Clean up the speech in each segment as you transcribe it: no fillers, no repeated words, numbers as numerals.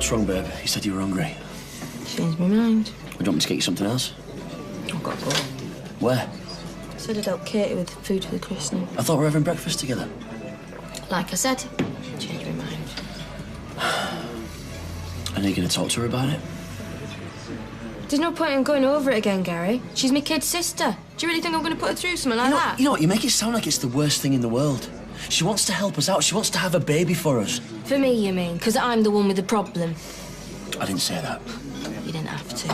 What's wrong, babe? You said you were hungry. Changed my mind. Do you want me to get you something else? I've got to go. Where? I said I'd help Katie with food for the christening. I thought we were having breakfast together. Like I said, changed my mind. And are you going to talk to her about it? There's no point in going over it again, Gary. She's my kid's sister. Do you really think I'm going to put her through something like that? You know what? You make it sound like it's the worst thing in the world. She wants to help us out. She wants to have a baby for us. For me, you mean? Because I'm the one with the problem. I didn't say that. You didn't have to.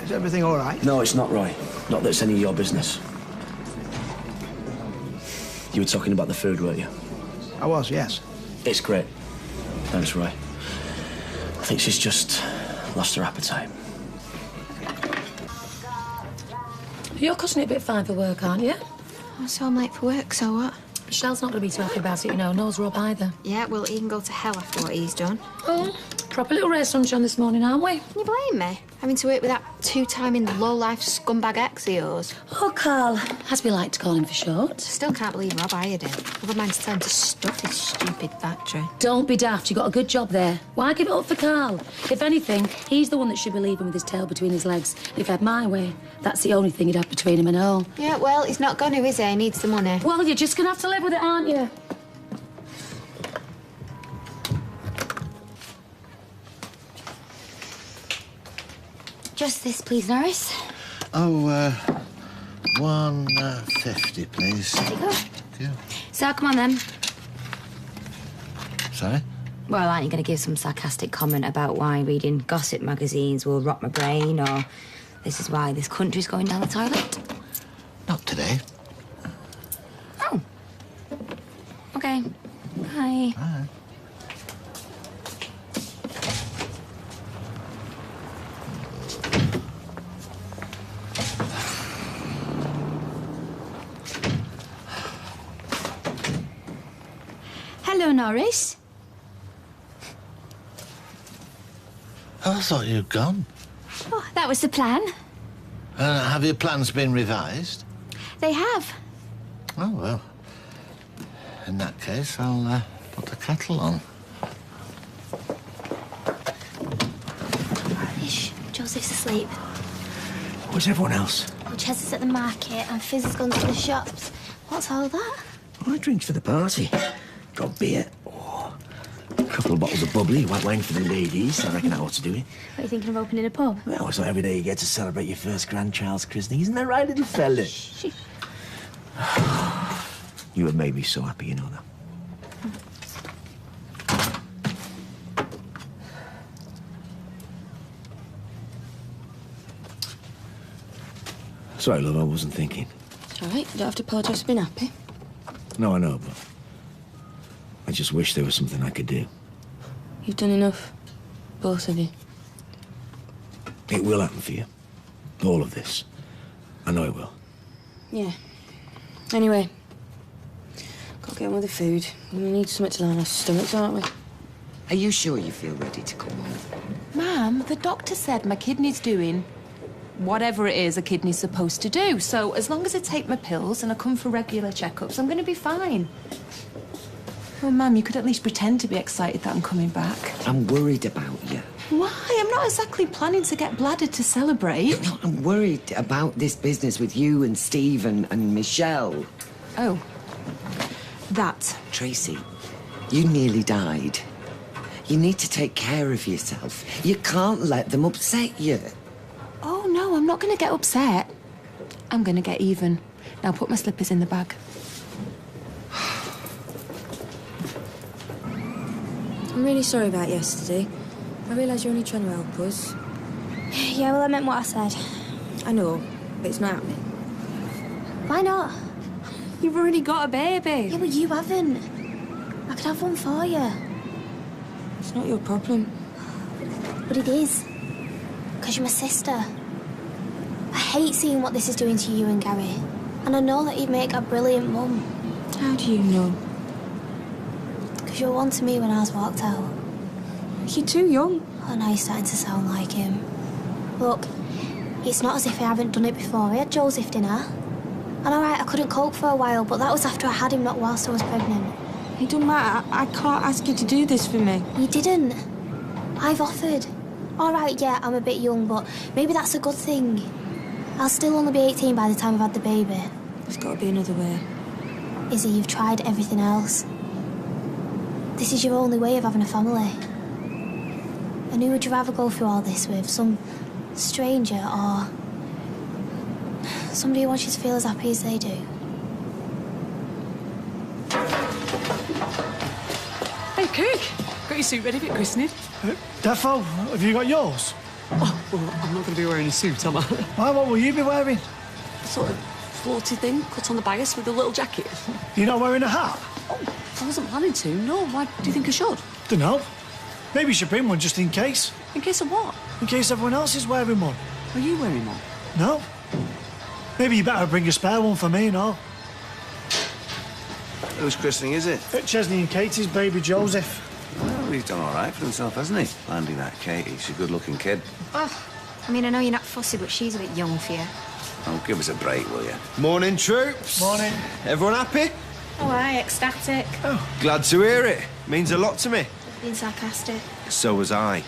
Is everything all right? No, it's not, Roy. Not that it's any of your business. You were talking about the food, weren't you? I was, yes. It's great. Thanks, Roy. I think she's just lost her appetite. You're cutting it a bit fine for work, aren't you? Oh, so I'm late for work, so what? Michelle's not going to be too happy about it, you know. Nor's Rob either. Yeah, well, he can go to hell after what he's done. Oh, proper little ray of sunshine this morning, aren't we? Can you blame me? Having to work with that two-timing low-life scumbag ex of yours. Oh, Carl, as we like to call him for short. Still can't believe Rob hired him. Never mind to tell him to stuff his stupid factory. Don't be daft, you got a good job there. Why give it up for Carl? If anything, he's the one that should be leaving with his tail between his legs. If I had my way, that's the only thing he'd have between him and all. Yeah, well, he's not going to, is he? He needs the money. Well, you're just going to have to live with it, aren't you? Just this, please, Norris. Oh, 150, please. There you go. Thank you. So, come on, then. Sorry? Well, aren't you going to give some sarcastic comment about why reading gossip magazines will rot my brain, or this is why this country's going down the toilet? Not today. Oh. OK. Bye. Bye. Hello, Norris. Oh, I thought you'd gone. Oh, that was the plan. Have your plans been revised? They have. Oh, well. In that case, I'll put the kettle on. Ish, Joseph's asleep. Where's everyone else? Oh, Ches is at the market and Fizz has gone to the shops. What's all that? Oh, drinks for the party. Got beer. Oh, a couple of bottles of bubbly, white wine for the ladies. I reckon I ought to do it. What, are you thinking of opening a pub? Well, it's not every day you get to celebrate your first grandchild's christening. Isn't that right, little fella? Shh. You have made me so happy, you know that. Sorry, love, I wasn't thinking. It's all right. You don't have to apologise for being happy. No, I know, but I just wish there was something I could do. You've done enough. Both of you. It will happen for you. All of this. I know it will. Yeah. Anyway, got to get on with the food. We need something to line our stomachs, aren't we? Are you sure you feel ready to come home? Ma'am, the doctor said my kidney's doing whatever it is a kidney's supposed to do. So as long as I take my pills and I come for regular checkups, I'm going to be fine. Well, Ma'am, you could at least pretend to be excited that I'm coming back. I'm worried about you. Why? I'm not exactly planning to get bladdered to celebrate. No, I'm worried about this business with you and Steve and Michelle. Oh. That. Tracy, you nearly died. You need to take care of yourself. You can't let them upset you. Oh, no, I'm not going to get upset. I'm going to get even. Now put my slippers in the bag. I'm really sorry about yesterday. I realise you're only trying to help us. Yeah, well, I meant what I said. I know, but it's not happening. Why not? You've already got a baby. Yeah, well, you haven't. I could have one for you. It's not your problem. But it is. Because you're my sister. I hate seeing what this is doing to you and Gary. And I know that you'd make a brilliant mum. How do you know? Because you were one to me when I was walked out. You're too young. Oh, now you're starting to sound like him. Look, it's not as if I haven't done it before. We had Joseph dinner. And all right, I couldn't cope for a while, but that was after I had him, not whilst I was pregnant. It don't matter. I can't ask you to do this for me. You didn't. I've offered. All right, yeah, I'm a bit young, but maybe that's a good thing. I'll still only be 18 by the time I've had the baby. There's got to be another way. Izzy, you've tried everything else. This is your only way of having a family. And who would you rather go through all this with? Some stranger or somebody who wants you to feel as happy as they do? Hey, Kirk. Got your suit ready for christening? Defo, have you got yours? Oh, well, I'm not going to be wearing a suit, am I? Why, what will you be wearing? A sort of floaty thing, cut on the bias with a little jacket. You're not wearing a hat? Oh, I wasn't planning to, no. Why do you think I should? Dunno. Maybe you should bring one just in case. In case of what? In case everyone else is wearing one. Are you wearing one? No. Maybe you better bring a spare one for me and all. Whose christening is it? Chesney and Katie's baby Joseph. Well, he's done all right for himself, hasn't he? Landing that Katie. She's a good-looking kid. Oh, I mean, I know you're not fussy, but she's a bit young for you. Oh, give us a break, will you? Morning, troops. Morning. Everyone happy? Oh, aye, ecstatic. Oh, glad to hear it. Means a lot to me. Being sarcastic. So was I.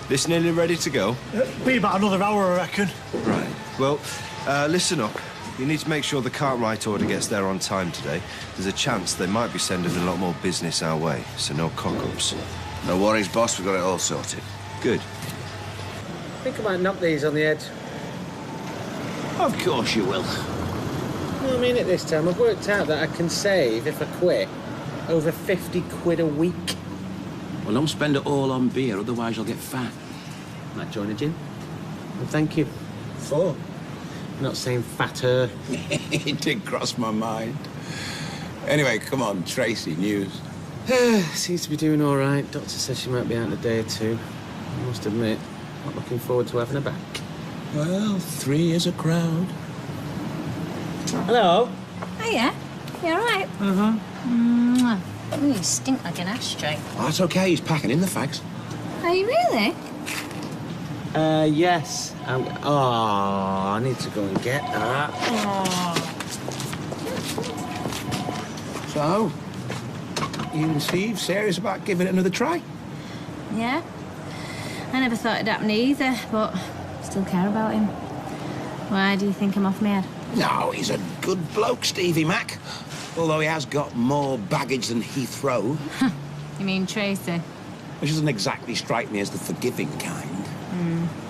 This nearly ready to go? Be about another hour, I reckon. Right. Well, listen up. You need to make sure the Cartwright order gets there on time today. There's a chance they might be sending a lot more business our way, so no cock-ups. No worries, boss. We've got it all sorted. Good. I think I might knock these on the head. Of course you will. No, I mean it this time. I've worked out that I can save, if I quit, over 50 quid a week. Well, don't spend it all on beer, otherwise you'll get fat. Might join a gym. Well, thank you. For? I'm not saying fatter. It did cross my mind. Anyway, come on, Tracy, news. Seems to be doing all right. Doctor says she might be out in a day or two. I must admit, not looking forward to having her back. Well, 3 is a crowd. Hello. Hiya. You all right? Uh-huh. Ooh, you stink like an ashtray. Oh, that's okay, he's packing in the fags. Are you really? Yes. I need to go and get that. So, you and Steve serious about giving it another try? Yeah. I never thought it'd happen either, but still care about him. Why do you think I'm off my head? No, he's a good bloke, Stevie Mac. Although he has got more baggage than Heathrow. You mean Tracy? Which doesn't exactly strike me as the forgiving kind.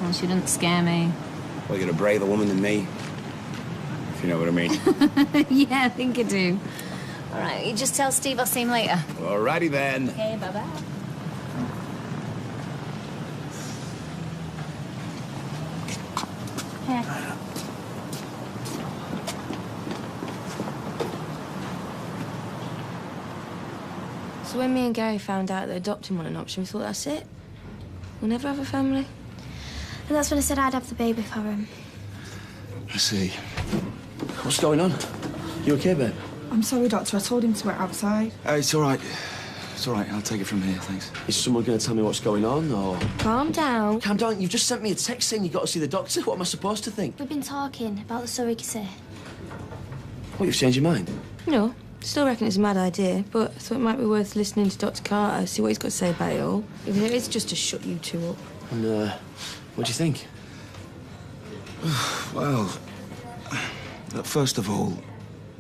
Well, she doesn't scare me. Well, you're a braver woman than me, if you know what I mean. Yeah, I think I do. All right, you just tell Steve I'll see him later. Alrighty then. Okay, bye-bye. Here. So when me and Gary found out that adopting wasn't an option, we thought, that's it. We'll never have a family. And that's when I said I'd have the baby for him. I see. What's going on? You okay, babe? I'm sorry, Doctor. I told him to wait outside. It's all right. It's all right. I'll take it from here, thanks. Is someone going to tell me what's going on, or...? Calm down. Calm down. You've just sent me a text saying you've got to see the doctor. What am I supposed to think? We've been talking about the surrogacy. What, you've changed your mind? No, still reckon it's a mad idea, but I thought it might be worth listening to Dr. Carter, see what he's got to say about it all. Even if it's just to shut you two up. And, what do you think? Well, look, first of all,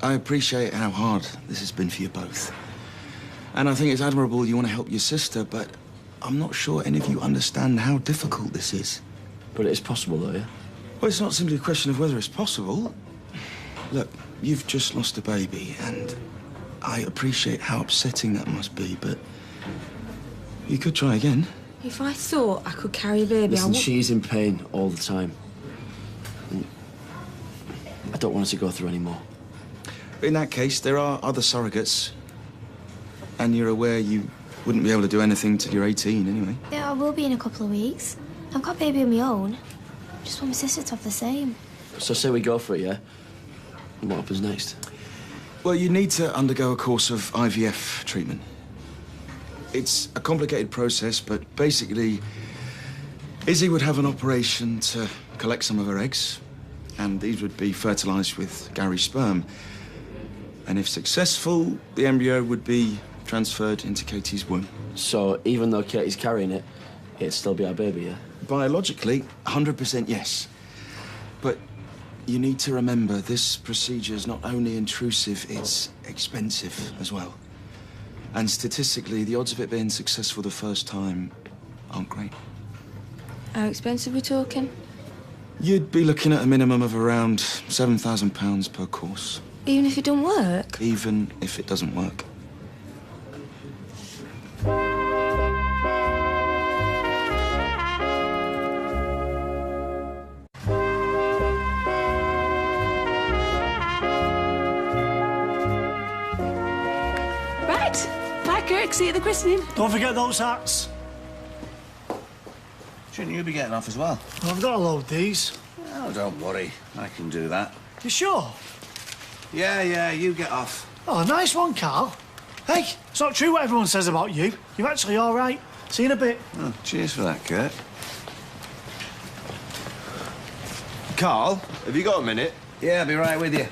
I appreciate how hard this has been for you both. And I think it's admirable you want to help your sister, but I'm not sure any of you understand how difficult this is. But it is possible, though, yeah? Well, it's not simply a question of whether it's possible. Look, you've just lost a baby, and I appreciate how upsetting that must be, but you could try again. If I thought I could carry a baby, Listen, I would... she's in pain all the time. And I don't want her to go through any more. In that case, there are other surrogates. And you're aware you wouldn't be able to do anything till you're 18 anyway. Yeah, I will be in a couple of weeks. I've got a baby of my own. Just want my sister to have the same. So say we go for it, yeah? And what happens next? Well, you need to undergo a course of IVF treatment. It's a complicated process, but basically, Izzy would have an operation to collect some of her eggs. and these would be fertilised with Gary's sperm. And if successful, the embryo would be transferred into Katie's womb. So even though Katie's carrying it, it'd still be our baby, yeah? Biologically, 100% yes. But you need to remember, this procedure is not only intrusive, it's expensive as well. And statistically, the odds of it being successful the first time aren't great. How expensive are we talking? You'd be looking at a minimum of around £7,000 per course. Even if it don't work? Even if it doesn't work. Right. Bye, Kirk. See you at the christening. Don't forget those hats. Shouldn't you be getting off as well? Well, I've got to load these. Oh, don't worry. I can do that. You sure? Yeah, you get off. Oh, nice one, Carl. Hey, it's not true what everyone says about you. You're actually all right. See you in a bit. Oh, cheers for that, Kurt. Carl, have you got a minute? Yeah, I'll be right with you.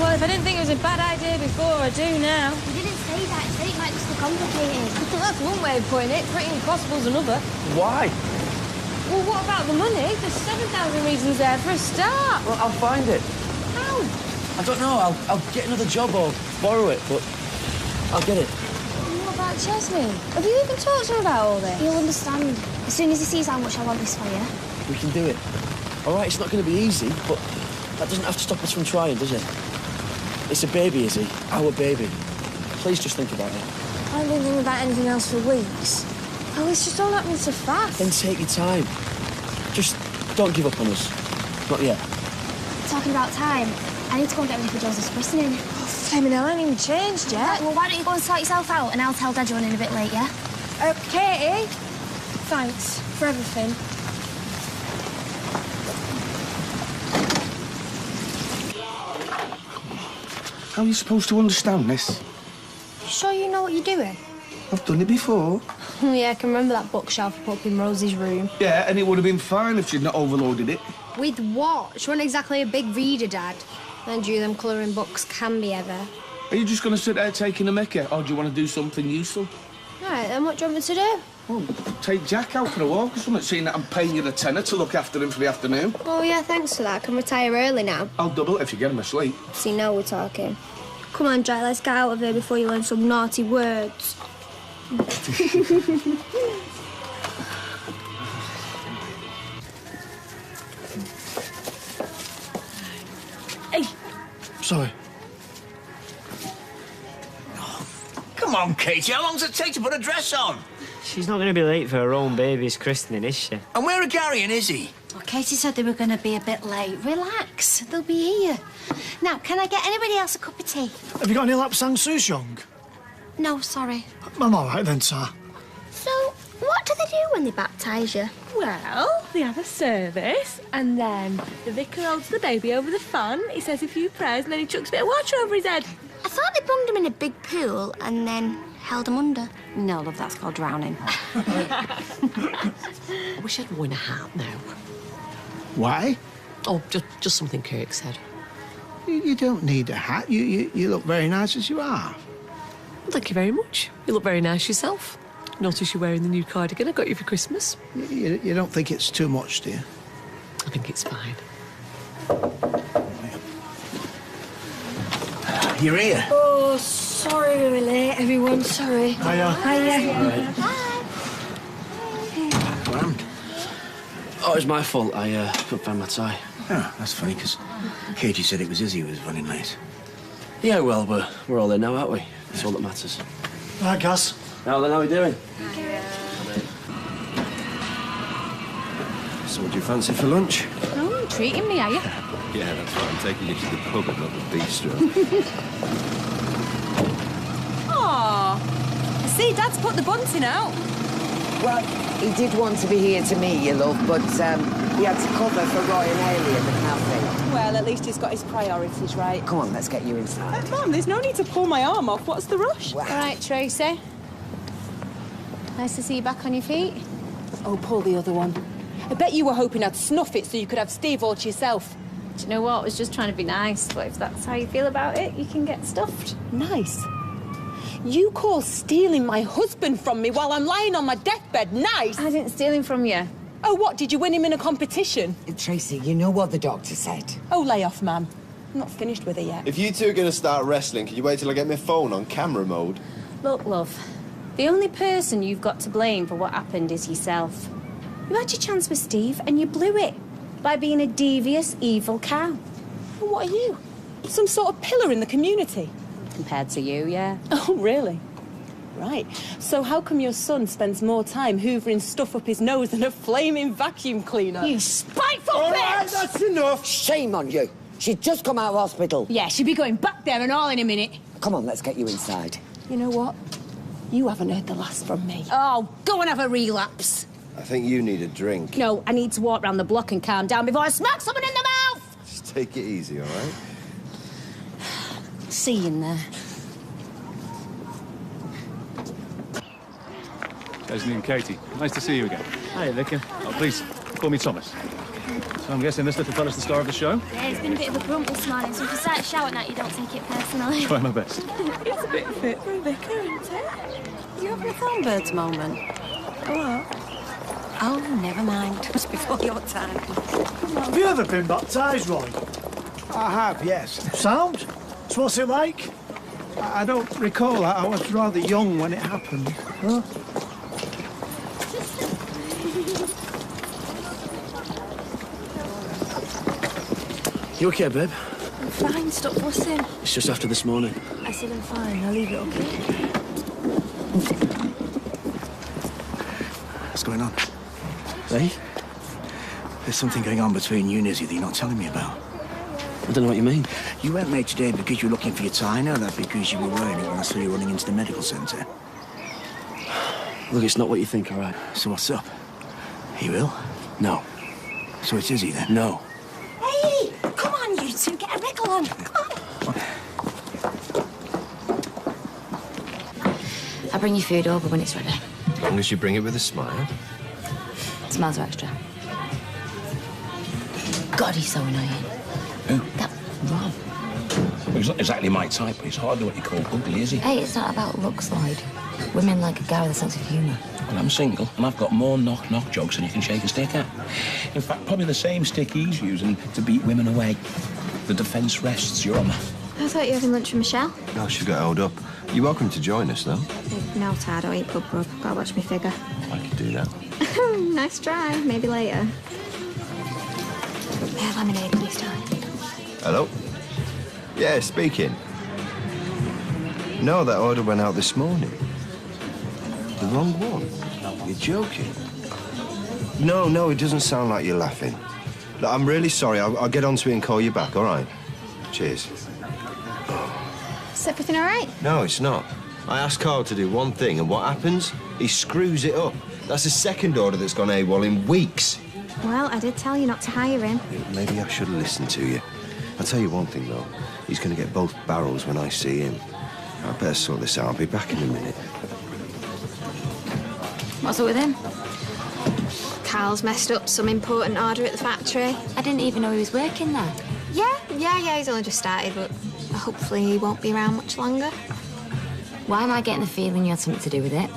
Well, if I didn't think it was a bad idea before, I do now. You didn't say that. You said it might just be complicated. That's one way of putting it. Pretty impossible's another. Why? Well, what about the money? There's 7,000 reasons there for a start. Well, I'll find it. How? I don't know. I'll get another job or borrow it, but I'll get it. What about Chesney? Have you even talked to him about all this? He'll understand. As soon as he sees how much I want this for you. We can do it. All right, it's not going to be easy, but that doesn't have to stop us from trying, does it? It's a baby, Izzy. Our baby. Please just think about it. I haven't been thinking about anything else for weeks. Oh, it's just all happening so fast. Then take your time. Just don't give up on us. Not yet. Talking about time, I need to go and get ready for Joseph's christening. Oh, flaming hell, I ain't even changed yet. Right, well, why don't you go and sort yourself out and I'll tell Dad you're running a bit late, yeah? Katie, thanks for everything. How are you supposed to understand this? You sure you know what you're doing? I've done it before. Oh, yeah, I can remember that bookshelf up in Rosie's room. Yeah, and it would have been fine if she'd not overloaded it. With what? She wasn't exactly a big reader, Dad. And you, them colouring books can be ever. Are you just going to sit there taking a mickey, or do you want to do something useful? All right, then what do you want me to do? Well, take Jack out for a walk or something, seeing that I'm paying you the tenner to look after him for the afternoon. Oh, yeah, thanks for that. I can retire early now. I'll double it if you get him asleep. See, now we're talking. Come on, Jack, let's get out of here before you learn some naughty words. Hey. Sorry. Come on, Katie, how long does it take to put a dress on? She's not going to be late for her own baby's christening, is she? And where are Gary and Izzy? Well, Katie said they were going to be a bit late. Relax, they'll be here. Now, can I get anybody else a cup of tea? Have you got any lap sang souchong? No, sorry. I'm all right then, sir. So, what do they do when they baptise you? Well, they have a service, and then the vicar holds the baby over the fan. He says a few prayers, and then he chucks a bit of water over his head. I thought they bunged him in a big pool and then held him under. No, love, that's called drowning. I wish I'd worn a hat now. Why? Oh, just something Kirk said. You don't need a hat. You look very nice as you are. Well, thank you very much. You look very nice yourself. Notice you're wearing the new cardigan I got you for Christmas. You don't think it's too much, do you? I think it's fine. You're here. Oh, sorry we were late, everyone. Sorry. Hiya. Hiya. Grand. Oh, it's my fault. I couldn't find my tie. Oh, that's funny, because Katie said it was Izzy who was running late. Yeah, well, we're all there now, aren't we? That's all that matters. Right, Gaz. Now then, how are we doing? So what do you fancy for lunch? Oh, treating me, are you? Yeah, that's right. I'm taking you to the pub and not the bistro. Aw. See, Dad's put the bunting out. Well, he did want to be here to meet you, love, but he had to cover for Roy and Haley at the cafe. Well, at least he's got his priorities right. Come on, let's get you inside. Mum, there's no need to pull my arm off. What's the rush? All right, Tracy. Nice to see you back on your feet. Oh, pull the other one. I bet you were hoping I'd snuff it so you could have Steve all to yourself. Do you know what? I was just trying to be nice, but if that's how you feel about it, you can get stuffed. Nice? You call stealing my husband from me while I'm lying on my deathbed nice? I didn't steal him from you. Oh, what? Did you win him in a competition? Tracy, you know what the doctor said. Oh, lay off, ma'am. I'm not finished with her yet. If you two are going to start wrestling, can you wait till I get my phone on camera mode? Look, love, the only person you've got to blame for what happened is yourself. You had your chance with Steve and you blew it by being a devious, evil cow. Well, what are you? Some sort of pillar in the community? Compared to you, yeah. Oh, really? Right. So how come your son spends more time hoovering stuff up his nose than a flaming vacuum cleaner? You spiteful All bitch! right, that's enough. Shame on you. She'd just come out of hospital. Yeah, she'll be going back there and all in a minute. Come on, let's get you inside. You know what? You haven't heard the last from me. Oh, go and have a relapse. I think you need a drink. No, I need to walk round the block and calm down before I smack someone in the mouth! Just take it easy, all right? See you in there. Leslie and Katie, nice to see you again. Hi, Vicar. Oh, please, call me Thomas. So I'm guessing this little fella's the star of the show? Yeah, he's been a bit of a grump this morning, so if you start shouting at you, don't take it personally. Try my best. It's a bit fit for a vicar, isn't it? You having a thornbirds moment? What? Oh, never mind. Just before your time. Have you ever been baptised, Roy? I have, yes. Sound? So what's it like? I don't recall. I was rather young when it happened. Huh? You okay, babe? I'm fine, stop fussing. It's just after this morning. I said I'm fine, I'll leave it, okay? What's going on? Eh? There's something going on between you and Izzy that you're not telling me about. I don't know what you mean. You weren't late today because you were looking for your tie. I know that because you were wearing it when I saw you running into the medical centre. Look, it's not what you think, all right? So what's up? Are you ill? No. So it's Izzy then? No. Hey! Come on, you two, get a wriggle on. Come on. I'll bring your food over when it's ready. As long as you bring it with a smile. Smiles are extra. God, he's so annoying. Who? That Rob. Well, he's not exactly my type, but he's hardly what you call ugly, is he? Hey, it's not about looks, Lloyd. Women like a guy with a sense of humour. Well, I'm single, and I've got more knock-knock jokes than you can shake a stick at. In fact, probably the same stick he's using to beat women away. The defence rests, Your Honour. I thought you were having lunch with Michelle. No, she got held up. You're welcome to join us, though. No, Tad, I eat pub grub. Gotta watch me figure. I could do that. Nice try. Maybe later. May I have lemonade, please, darling? Hello? Yeah, speaking. No, that order went out this morning. The wrong one. You're joking. No, it doesn't sound like you're laughing. Look, I'm really sorry. I'll get onto it and call you back, all right? Cheers. Is everything all right? No, it's not. I asked Carl to do one thing, and what happens? He screws it up. That's the second order that's gone AWOL in weeks. Well, I did tell you not to hire him. Maybe I should have listened to you. I'll tell you one thing, though. He's going to get both barrels when I see him. I better sort this out. I'll be back in a minute. What's up with him? Carl's messed up some important order at the factory. I didn't even know he was working there. Yeah, he's only just started, but hopefully he won't be around much longer. Why am I getting the feeling you had something to do with it?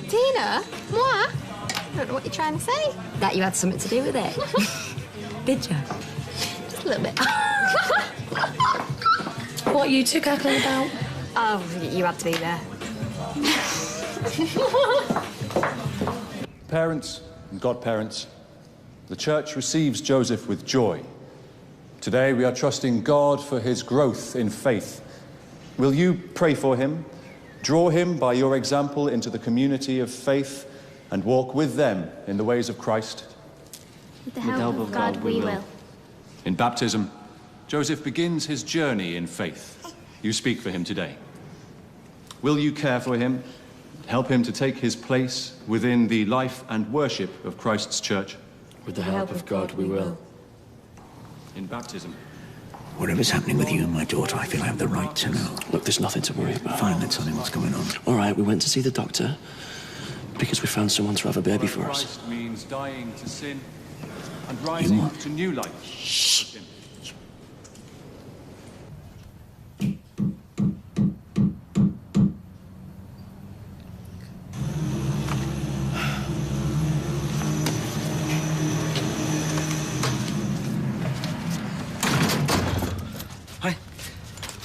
Tina? Moi? I don't know what you're trying to say. That you had something to do with it? Did you? Just a little bit. What are you two cackling about? Oh, you had to be there. Parents and godparents, the Church receives Joseph with joy. Today we are trusting God for his growth in faith. Will you pray for him, draw him by your example into the community of faith, and walk with them in the ways of Christ? With the help of God, we will. In baptism, Joseph begins his journey in faith. You speak for him today. Will you care for him, Help him to take his place within the life and worship of Christ's church. With the help of God, we will. In baptism. Whatever's happening with you and my daughter, I feel I have the right to know. Look, there's nothing to worry about. Fine, then tell me what's going on. All right, we went to see the doctor because we found someone to have a baby for us. Christ means dying to sin and rising to new life. Shh.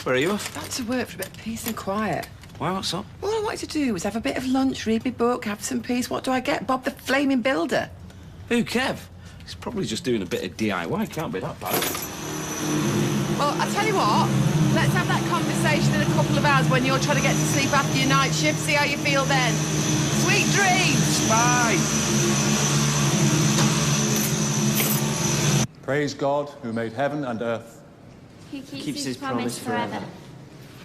Where are you off? Back to work for a bit of peace and quiet. Why, what's up? All I wanted to do was have a bit of lunch, read my book, have some peace. What do I get? Bob the Flaming Builder. Who, Kev? He's probably just doing a bit of DIY. Can't be that bad. Well, I'll tell you what. Let's have that conversation in a couple of hours when you're trying to get to sleep after your night shift. See how you feel then. Sweet dreams! Bye! Praise God, who made heaven and earth. He keeps his promise forever.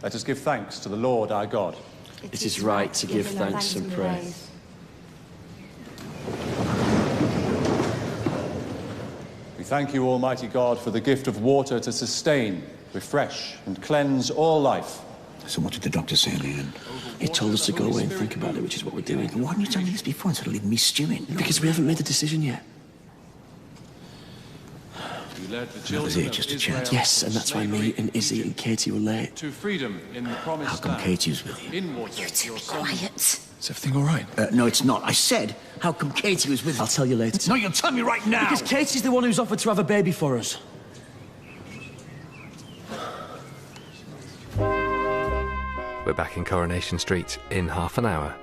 Let us give thanks to the Lord our God. It is right to give thanks and praise. We thank you, Almighty God, for the gift of water to sustain, refresh, and cleanse all life. So what did the doctor say in the end? He told us to go away and think about it, which is what we're doing. Why didn't you tell me this before instead of leaving me stewing? Because we haven't made a decision yet. You led the That children was it, of just a Israel chance. Yes, and that's why me and Izzy and Katie were late. to freedom in the promised How come land. Katie was with you? In water, your son. Is everything all right? No, it's not. I said, how come Katie was with you? I'll tell you later. No, you'll tell me right now! Because Katie's the one who's offered to have a baby for us. We're back in Coronation Street in half an hour.